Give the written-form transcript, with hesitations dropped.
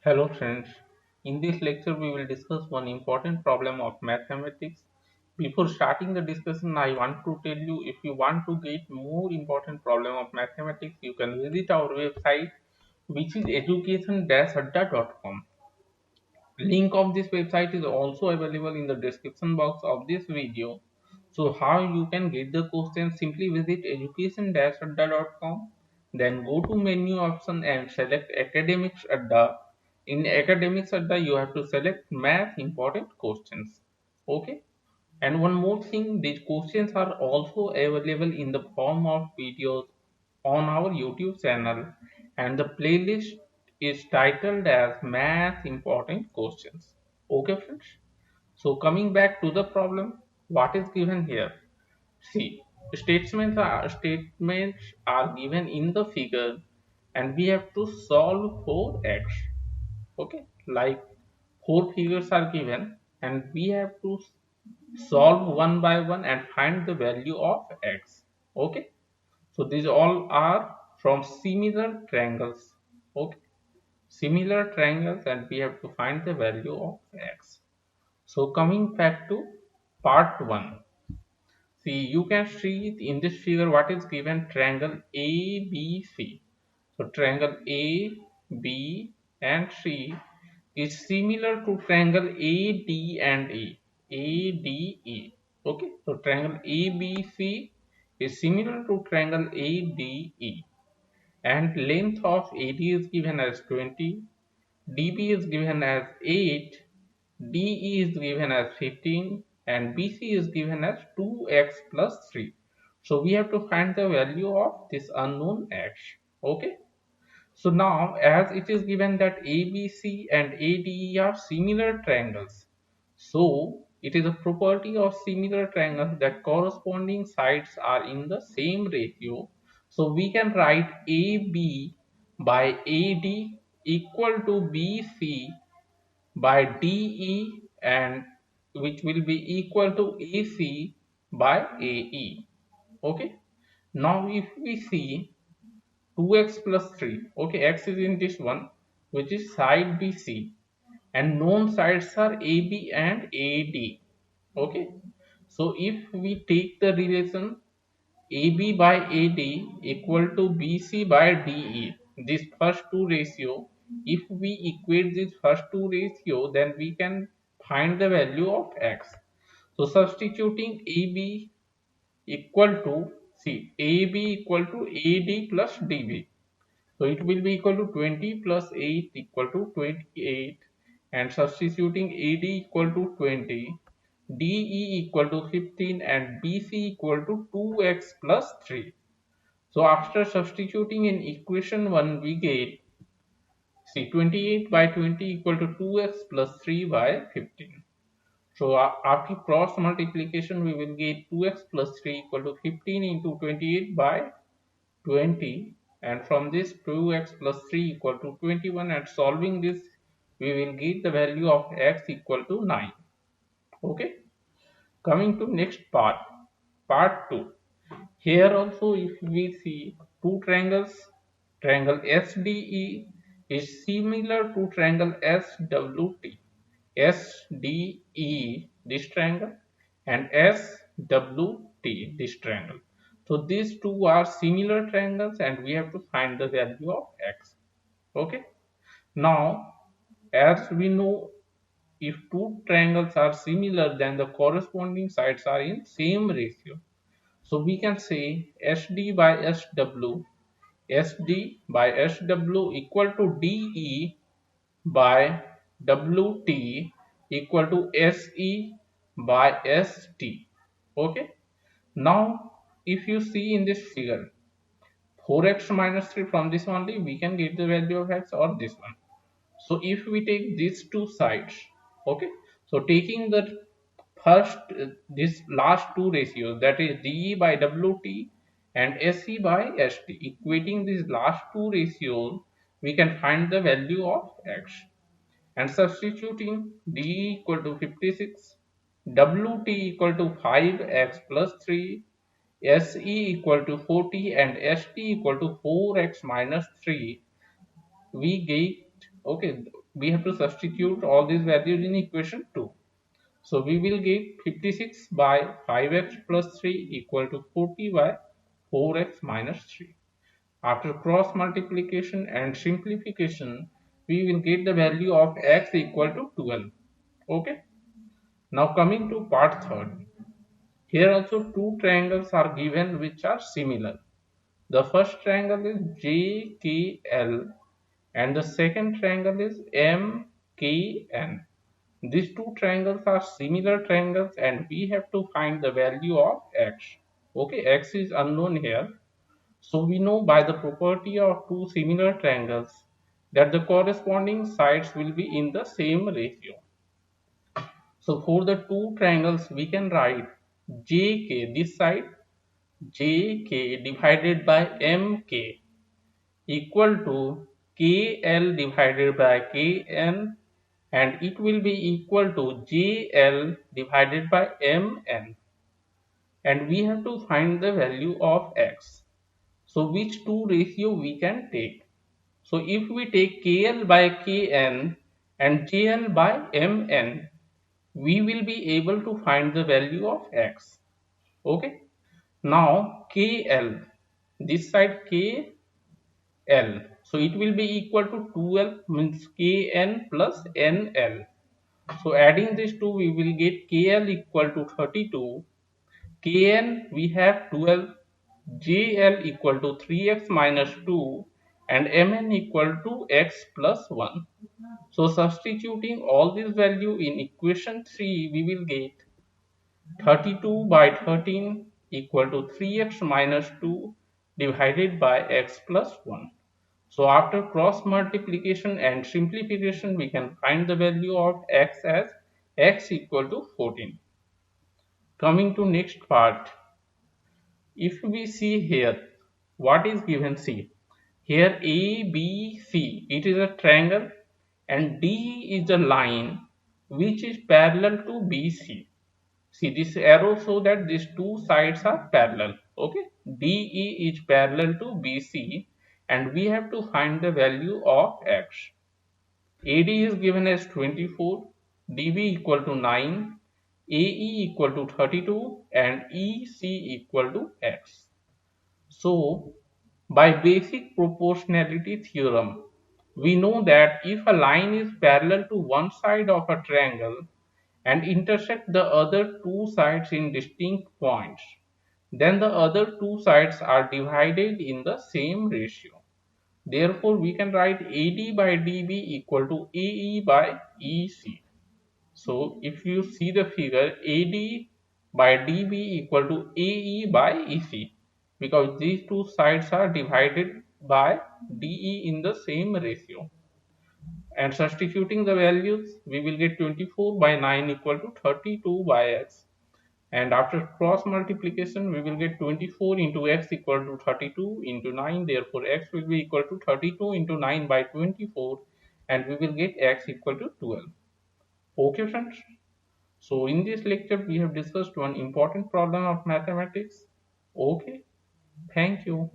Hello friends, in this lecture we will discuss one important problem of mathematics. Before starting the discussion, I want to tell you if you want to get more important problem of mathematics, you can visit our website which is education-adda.com. Link of this website is also available in the description box of this video. So how you can get the question? Simply visit education-adda.com, then go to menu option and select academics adda. In academics adda you have to select math important questions. Okay, and one more thing, these questions are also available in the form of videos on our YouTube channel, and the playlist is titled as Math Important Questions. Okay, friends. So, coming back to the problem, what is given here? See, statements are given in the figure, and we have to solve for x. Okay, like four figures are given, and we have to solve one by one and find the value of x. Okay, so these all are from similar triangles. Okay, similar triangles, and we have to find the value of x. So coming back to part 1, see, you can see it in this figure what is given: triangle ABC. So triangle A, B and C is similar to triangle AD and E. ADE. Okay, so triangle ABC is similar to triangle ADE, and length of AD is given as 20, DB is given as 8, DE is given as 15, and BC is given as 2x plus 3. So we have to find the value of this unknown x. Okay. So now, as it is given that ABC and ADE are similar triangles, so it is a property of similar triangles that corresponding sides are in the same ratio. So we can write AB by AD equal to BC by DE, and which will be equal to AC by AE. Okay. Now if we see 2x plus 3, okay, x is in this one, which is side BC, and known sides are AB and AD. Okay, so if we take the relation AB by AD equal to BC by DE, this first two ratio, if we equate this first two ratio, then we can find the value of x. So substituting AB equal to, see, AB equal to AD plus DB. So it will be equal to 20 plus 8 equal to 28, and substituting AD equal to 20, DE equal to 15, and BC equal to 2x plus 3. So after substituting in equation 1 we get, see, 28 by 20 equal to 2x plus 3 by 15. So after cross multiplication we will get 2x plus 3 equal to 15 into 28 by 20, and from this 2x plus 3 equal to 21, and solving this we will get the value of x equal to 9. Okay, coming to next part 2. Here also if we see two triangles, triangle SDE is similar to triangle SWT. SDE this triangle, and SWT this triangle. So these two are similar triangles, and we have to find the value of x. Okay. Now, as we know, if two triangles are similar, then the corresponding sides are in same ratio. So we can say SD by SW, SD by SW equal to DE by WT equal to SE by ST. Okay. Now, if you see in this figure, 4x minus 3, from this only we can get the value of x, or this one. So if we take these two sides, okay, so taking the first this last two ratios, that is DE by WT and SE by ST, equating these last two ratios, we can find the value of x, and substituting D equal to 56, WT equal to 5x plus 3, SE equal to 40, and ST equal to 4x minus 3, we get, okay, we have to substitute all these values in equation 2. So we will get 56 by 5x plus 3 equal to 40 by 4x minus 3. After cross multiplication and simplification, we will get the value of x equal to 12. Okay. Now coming to part third. Here also two triangles are given which are similar. The first triangle is JKL and the second triangle is MKN. These two triangles are similar triangles and we have to find the value of x. Okay, x is unknown here. So we know by the property of two similar triangles that the corresponding sides will be in the same ratio. So for the two triangles we can write JK, this side JK divided by MK equal to KL divided by KN, and it will be equal to JL divided by MN, and we have to find the value of x. So which two ratio we can take? So if we take KL by KN and JL by MN, we will be able to find the value of x. Okay. Now KL, this side KL, so it will be equal to 12 means KN plus NL. So adding these two we will get KL equal to 32, KN we have 12, JL equal to 3x minus 2 and MN equal to x plus 1. So substituting all these value in equation 3 we will get 32 by 13 equal to 3x minus 2 divided by x plus 1. So after cross multiplication and simplification we can find the value of x as x equal to 14. Coming to next part, if we see here what is given, see here ABC, it is a triangle and D is a line which is parallel to BC. See this arrow so that these two sides are parallel. Okay, DE is parallel to BC and we have to find the value of x. AD is given as 24, DB equal to 9, AE equal to 32 and EC equal to x. So by basic proportionality theorem, we know that if a line is parallel to one side of a triangle and intersect the other two sides in distinct points, then the other two sides are divided in the same ratio. Therefore, we can write AD by DB equal to AE by EC. So, if you see the figure, AD by DB equal to AE by EC, because these two sides are divided by DE in the same ratio. And substituting the values, we will get 24 by 9 equal to 32 by x. And after cross multiplication, we will get 24 into x equal to 32 into 9. Therefore, x will be equal to 32 into 9 by 24, and we will get x equal to 12. Okay, friends. So in this lecture, we have discussed one important problem of mathematics. Okay. Thank you.